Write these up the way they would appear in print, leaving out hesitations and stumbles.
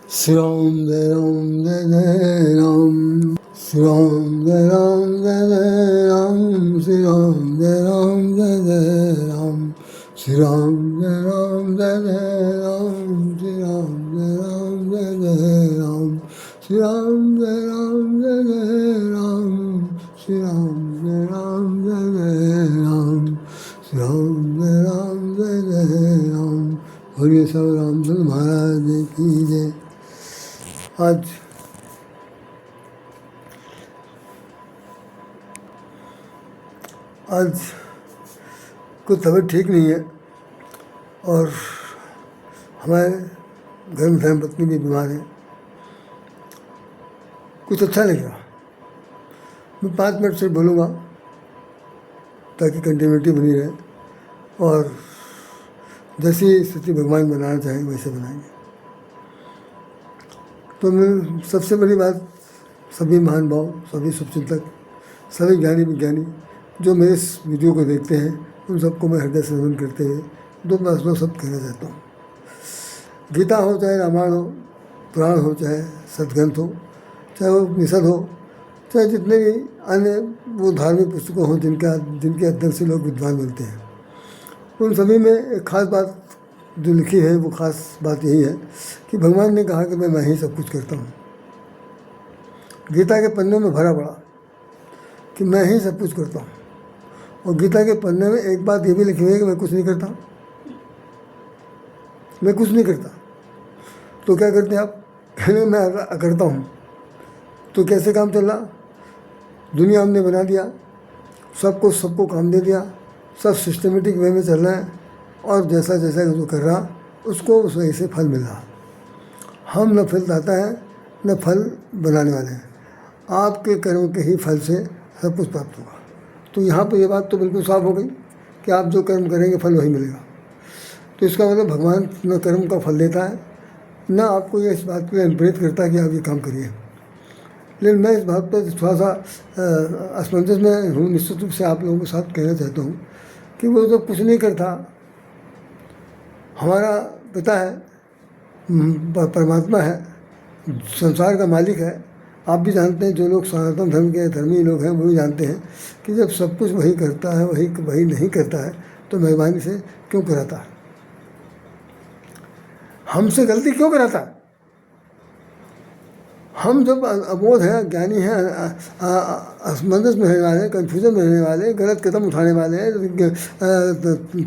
Shri Ram Jai Ram Jai Jai Ram. Shri Ram Jai Ram Jai Jai Ram. Shri Ram Jai Ram Jai Jai Ram. Shri Ram Jai Ram Jai Jai Ram. Shri Ram Jai Ram Jai Jai Ram. Shri Ram Jai Ram Jai Jai Ram. Shri Ram Jai Ram Jai Jai Ram. Shri Ram Jai Ram Jai Jai Ram. बोलिए सब रामचंद्र महाराज की जय। आज कुछ तबीयत ठीक नहीं है और हमारे घर में धर्म पत्नी भी बीमार है। कुछ अच्छा नहीं लगा। मैं 5 मिनट से बोलूँगा ताकि कंटिन्यूटी बनी रहे और जैसी स्थिति भगवान बनाना चाहे वैसे बनाएंगे। तो मैं सबसे बड़ी बात, सभी महान भाव, सभी शुभचिंतक, सभी ज्ञानी विज्ञानी जो मेरे इस वीडियो को देखते हैं उन सबको मैं हृदय से नमन करते हुए दो शब्द कहना चाहता हूँ। गीता हो चाहे रामायण हो, पुराण हो चाहे सदग्रंथ हो, चाहे वो उपनिषद हो, चाहे जितने भी अन्य वो धार्मिक पुस्तकों हों जिनके अध्ययन से लोग विद्वान बनते हैं, उन सभी में एक खास बात जो लिखी है वो खास बात यही है कि भगवान ने कहा कि मैं ही सब कुछ करता हूँ। गीता के पन्नों में भरा पड़ा कि मैं ही सब कुछ करता हूँ और गीता के पन्ने में एक बात ये भी लिखी हुई है कि मैं कुछ नहीं करता। मैं कुछ नहीं करता तो क्या करते हैं आप? कहने मैं करता हूँ। तो कैसे काम चल रहा? दुनिया हमने बना दिया, सबको काम दे दिया, सब सिस्टमेटिक वे में चल रहा है और जैसा जैसा जो कर रहा उसको उस वजह से फल मिल रहा। हम न फल दाता है न फल बनाने वाले हैं। आपके कर्म के ही फल से सब कुछ प्राप्त होगा। तो यहाँ पर ये बात तो बिल्कुल साफ हो गई कि आप जो कर्म करेंगे फल वही मिलेगा। तो इसका मतलब भगवान न कर्म का फल देता है न आपको ये इस बात पर इनप्रेरित करता है कि आप ये काम करिए। लेकिन मैं इस बात पर थोड़ा सा असमंजस में हूँ। निश्चित रूप से आप लोगों के साथ कहना चाहता हूँ कि वो तो कुछ नहीं करता। हमारा पिता है, परमात्मा है, संसार का मालिक है। आप भी जानते हैं, जो लोग सनातन धर्म के धर्मी लोग हैं वो भी जानते हैं कि जब सब कुछ वही करता है, वही नहीं करता है तो मेहरबानी से क्यों कराता है? हमसे गलती क्यों कराता है? हम जब अबोध हैं, ज्ञानी हैं, असमंजस में रहने वाले, कन्फ्यूजन में रहने वाले, गलत कदम उठाने वाले हैं,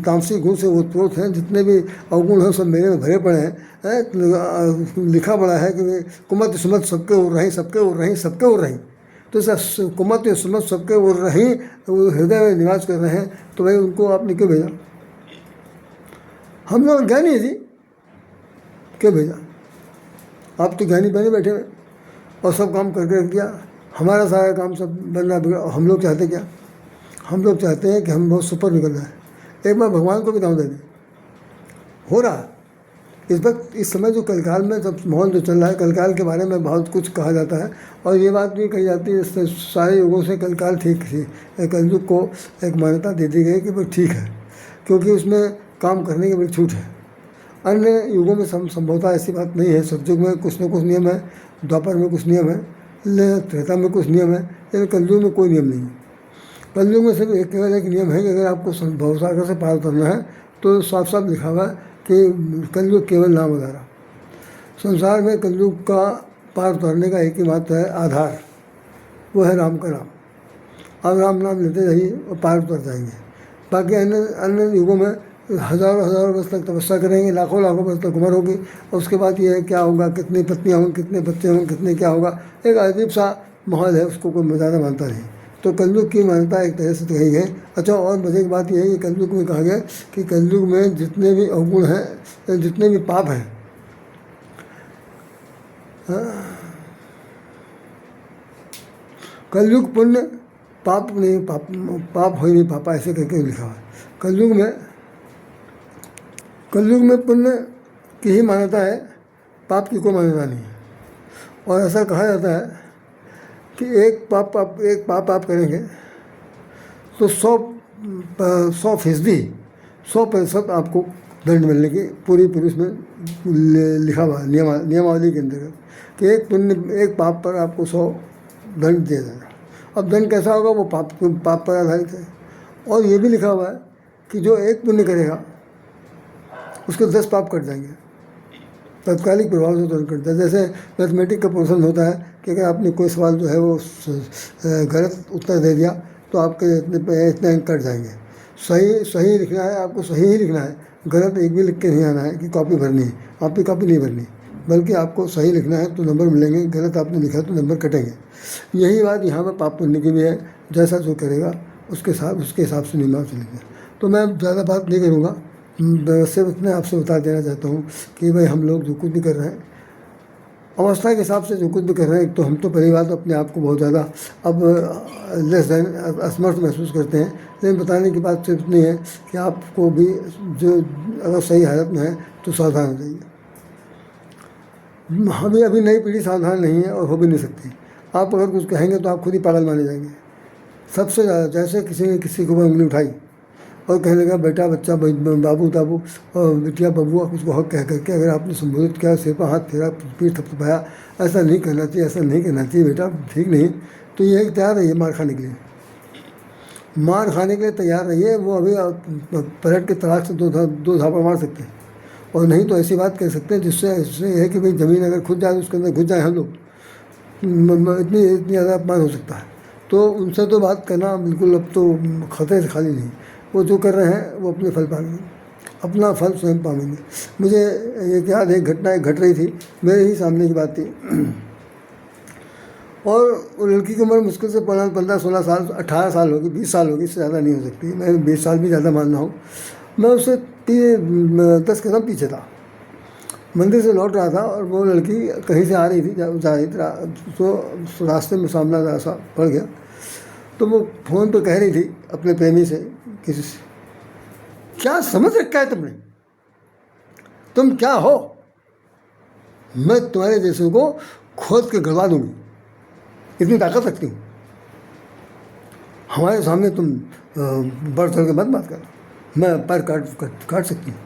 तामसिक गुण से ओतप्रोत हैं, जितने भी अवगुण हैं सब मेरे में भरे पड़े हैं। लिखा पड़ा है कि कुमत सुमत सबके उड़ रही, सबके उड़ रही, सबके उड़ रही। तो ऐसा कुमत सुमत सबके उड़ रही हृदय में निवास कर रहे हैं तो भाई उनको आपने क्यों भेजा? हम लोग ज्ञानी है जी, क्यों भेजा? आप तो ज्ञानी बने बैठे हुए और सब काम करके रख दिया। हमारा सारा काम सब बनना बिगड़ा। हम लोग चाहते क्या? हम लोग चाहते हैं कि हम बहुत सुपर निकलना है। एक बार भगवान को भी दाम दे दें। हो रहा इस वक्त, इस समय जो कलकाल में सब माहौल जो चल रहा है, कलकाल के बारे में बहुत कुछ कहा जाता है और ये बात भी कही जाती है इससे सारे युगों से कलकाल ठीक थी। कलयुग को एक मान्यता दे दी गई कि वो ठीक है क्योंकि उसमें काम करने की बड़ी छूट है। अन्य युगों में संभवतः ऐसी बात नहीं है। सतयुग में कुछ न कुछ नियम है, द्वापर में कुछ नियम है, त्रेता में कुछ नियम है, लेकिन कलयुग में कोई नियम नहीं है। कलयुग में सिर्फ केवल एक नियम है कि अगर आपको भवसागर से पार उतरना है तो साफ साफ लिखा हुआ है कि कलयुग केवल नाम आधार। संसार में कलयुग का पार उतरने का एक ही मात्र है आधार, वो है राम का नाम। आप राम नाम लेते रहिए और पार उतर जाएंगे। बाकी अन्य युगों में हज़ारों वर्ष तक तपस्या करेंगे, लाखों वर्ष तक उम्र होगी और उसके बाद ये है क्या होगा, कितनी पत्नियाँ होंगी, कितने बच्चे होंगे, कितने क्या होगा, एक अजीब सा माहौल है, उसको कोई ज़्यादा मानता नहीं। तो कलयुग की मान्यता एक तरह से तो कही गई। अच्छा, और मजे की बात यह है कि कलयुग में कहा गया कि कलयुग में जितने भी अवगुण हैं, जितने भी पाप हैं, कलयुग पुण्य पाप नहीं, पाप हो ही नहीं पापा, ऐसे करके लिखा है। कलयुग में पुण्य की ही मान्यता है, पाप की कोई मान्यता नहीं है। और ऐसा कहा जाता है कि एक पाप आप करेंगे तो 100% आपको दंड मिलने की पूरी उसमें लिखा हुआ है नियमावली के अंतर्गत कि एक पाप पर आपको 100 दंड दिया जाएगा। अब दंड कैसा होगा, वो पाप पर आधारित है। और ये भी लिखा हुआ है कि जो एक पुण्य करेगा उसके 10 पाप कट जाएंगे, तत्कालिक प्रभाव से तुरंत कटता है। जैसे मैथमेटिक का पोर्शन होता है कि अगर आपने कोई सवाल जो है वो गलत उत्तर दे दिया तो आपके इतने अंक कट जाएंगे। सही लिखना है, आपको सही ही लिखना है, गलत एक भी लिख के नहीं आना है कि कॉपी भरनी है, आपकी कॉपी नहीं भरनी, बल्कि आपको सही लिखना है तो नंबर मिलेंगे, गलत आपने लिखा तो नंबर कटेंगे। यही बात यहाँ पर पाप पुण्य की भी है, जैसा जो करेगा उसके हिसाब से नियम चलेंगे। तो मैं ज़्यादा बात नहीं करूँगा, सिर्फ इतना आपसे बता देना चाहता हूँ कि भाई हम लोग जो कुछ भी कर रहे हैं अवस्था के हिसाब से जो कुछ भी कर रहे हैं, तो हम तो पहली बात अपने आप को बहुत ज़्यादा अब लेस देन असमर्थ महसूस करते हैं, लेकिन बताने की बात सिर्फ इतनी है कि आपको भी जो अगर सही हालत में है तो सावधान हो जाइए। हमें अभी नई पीढ़ी सावधान नहीं है और हो भी नहीं सकती। आप अगर कुछ कहेंगे तो आप खुद ही पागल माने जाएंगे सबसे ज़्यादा। जैसे किसी ने किसी को उंगली उठाई और कहने लगा बेटा बच्चा बाबू ताबू और बिटिया बबुआ कुछ बहुत कह करके अगर आपने संबोधित किया, सिर पर हाथ फेरा, पीठ थपथपाया, ऐसा नहीं करना चाहिए, ऐसा नहीं करना चाहिए बेटा, ठीक नहीं, तो ये तैयार रहिए मार खाने के लिए, मार खाने के लिए तैयार रहिए। वो अभी पलट के तलाक से दो झापड़ मार सकते हैं, और नहीं तो ऐसी बात कह सकते हैं जिससे है कि भाई ज़मीन अगर खुद जाए उसके अंदर घुस जाए हम लोग, इतनी ज़्यादा अपमान हो सकता है। तो उनसे तो बात करना बिल्कुल अब तो खतरे से खाली नहीं। वो जो कर रहे हैं वो अपने फल पाएंगे, अपना फल स्वयं पाएंगे। मुझे ये याद है, घटना घट रही थी, मेरे ही सामने की बात थी, और वो लड़की की उम्र मुश्किल से 15-16 साल, 18 साल होगी, 20 साल होगी, इससे ज़्यादा नहीं हो सकती, मैं 20 साल भी ज़्यादा मान रहा हूँ। मैं उससे 10 कदम पीछे था, मंदिर से लौट रहा था, और वो लड़की कहीं से आ रही थी, जा रही थी, तो रास्ते में सामना ऐसा पड़ गया, तो वो फ़ोन पर कह रही थी अपने प्रेमी से, किसी से, क्या समझ रखा है तुमने, तुम क्या हो, मैं तुम्हारे जैसे को खोद के गड़वा दूंगी, इतनी ताकत रखती हूँ, हमारे सामने तुम बढ़ चढ़ के मत बात कर, मैं पैर काट सकती हूँ।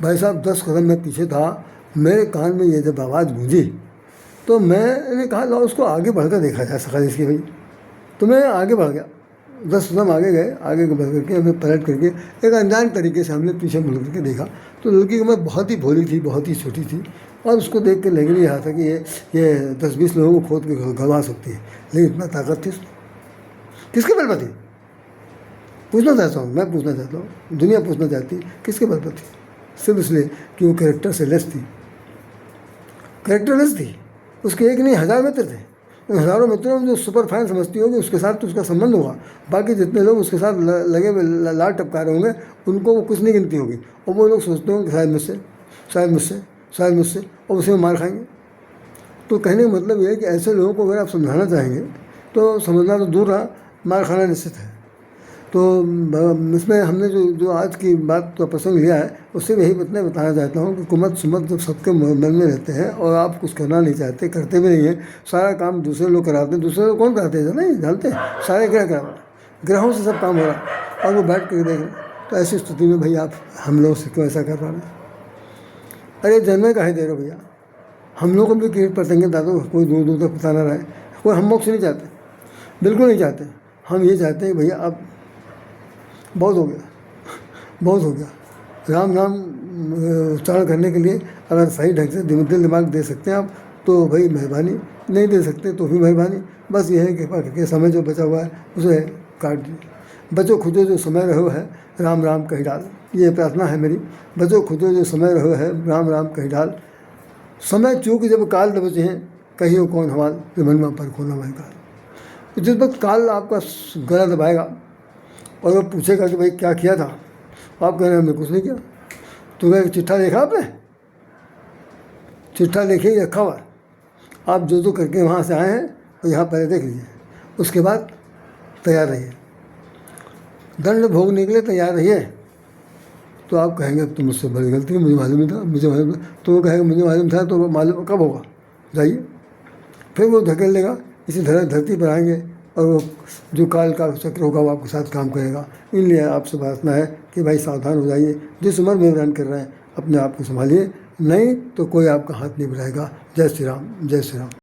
भाई साहब 10 कदम मैं पीछे था, मेरे कान में ये जब आवाज़ गूंजी तो मैंने कहा लो उसको आगे बढ़कर देखा जा सका इसकी भाई, तो मैं आगे बढ़ गया, 10 कदम आगे गए, आगे बढ़ करके हमें पलट करके एक अनजान तरीके से हमने पीछे मुड़ करके देखा, तो लड़की की उम्र बहुत ही भोली थी, बहुत ही छोटी थी, और उसको देख के लग नहीं रहा था कि ये 10-20 लोगों को खोद के गड़वा सकती है, लेकिन इतना ताकत थी उसमें। किसके बल पर थी, पूछना चाहता हूँ, मैं पूछना चाहता हूँ, दुनिया पूछना चाहती है किसके बल पर थी, सिर्फ इसलिए कि वो कैरेक्टर से लेस थी, कैरेक्टर लेस थी, उसके एक नहीं 1000 मित्र थे, उन हज़ारों मित्रों में जो सुपर फैन समझती होगी उसके साथ तो उसका संबंध होगा, बाकी जितने लोग उसके साथ लगे लाल टपका रहे होंगे उनको वो कुछ नहीं गिनती होगी, और वो लोग सोचते होंगे शायद मुझसे, शायद मुझसे, शायद मुझसे, और उसे मार खाएंगे। तो कहने का मतलब ये है कि ऐसे लोगों को अगर आप समझाना चाहेंगे तो समझना तो दूर रहा, मार खाना निश्चित है। तो इसमें हमने जो आज की बात का प्रसंग लिया है उससे यही बताना चाहता हूँ कि कुमत सुमत जब सबके मन में रहते हैं और आप कुछ करना नहीं चाहते, करते भी नहीं हैं, सारा काम दूसरे लोग कराते हैं, दूसरे लोग कौन कराते हैं नहीं जानते हैं, सारे ग्रह करा, ग्रहों से सब काम हो रहा, और वो बैठ कर देख रहे, तो ऐसी स्थिति में भैया आप हम लोग से क्यों ऐसा कर रहे हैं, अरे जन्मे काहे दे रहे भैया, हम लोग को भी कीट पतंगे दादो कोई दूर दूर तक पता ना रहे, कोई हम मोक्ष नहीं चाहते, बिल्कुल नहीं चाहते, हम ये चाहते हैं भैया अब बहुत हो गया, बहुत हो गया, राम नाम उच्चारण करने के लिए अगर सही ढंग से दिल दिमाग दे सकते हैं आप तो भाई मेहरबानी, नहीं दे सकते तो भी मेहरबानी, बस ये है कि समय जो बचा हुआ है उसे काट दीजिए, बचो खुदो जो समय रहो है राम राम कही डाल, ये प्रार्थना है मेरी, बचो खुदो जो समय रहो है राम राम कही डाल, समय चूक जब काल न बचे हैं कहियो कौन हवाल मनवा पर खोना वही काल। जिस वक्त काल आपका गला दबाएगा और वो पूछेगा कि भाई क्या किया था, आप कह रहे हैं हमने कुछ नहीं किया, तो कहे चिट्ठा देखा आपने, चिट्ठा देखे ही रखा हुआ, आप जो करके वहाँ से आए हैं तो यहाँ पहले देख लीजिए, उसके बाद तैयार रहिए, दंड भोगने के लिए तैयार रहिए। तो आप कहेंगे अब तो मुझसे बड़ी गलती है, मुझे मालूम नहीं था, मुझे मालूम, तो वो कहेगा मुझे मालूम था, तो मालूम कब होगा, जाइए, फिर वो धकेल लेगा, इसी धरती पर आएंगे, और वो जो काल का चक्र होगा वो आपके साथ काम करेगा। इसलिए आपसे प्रार्थना है कि भाई सावधान हो जाइए, जिस उम्र में रन कर रहे हैं अपने आप को संभालिए, नहीं तो कोई आपका हाथ नहीं बढ़ाएगा। जय श्री राम, जय श्री राम।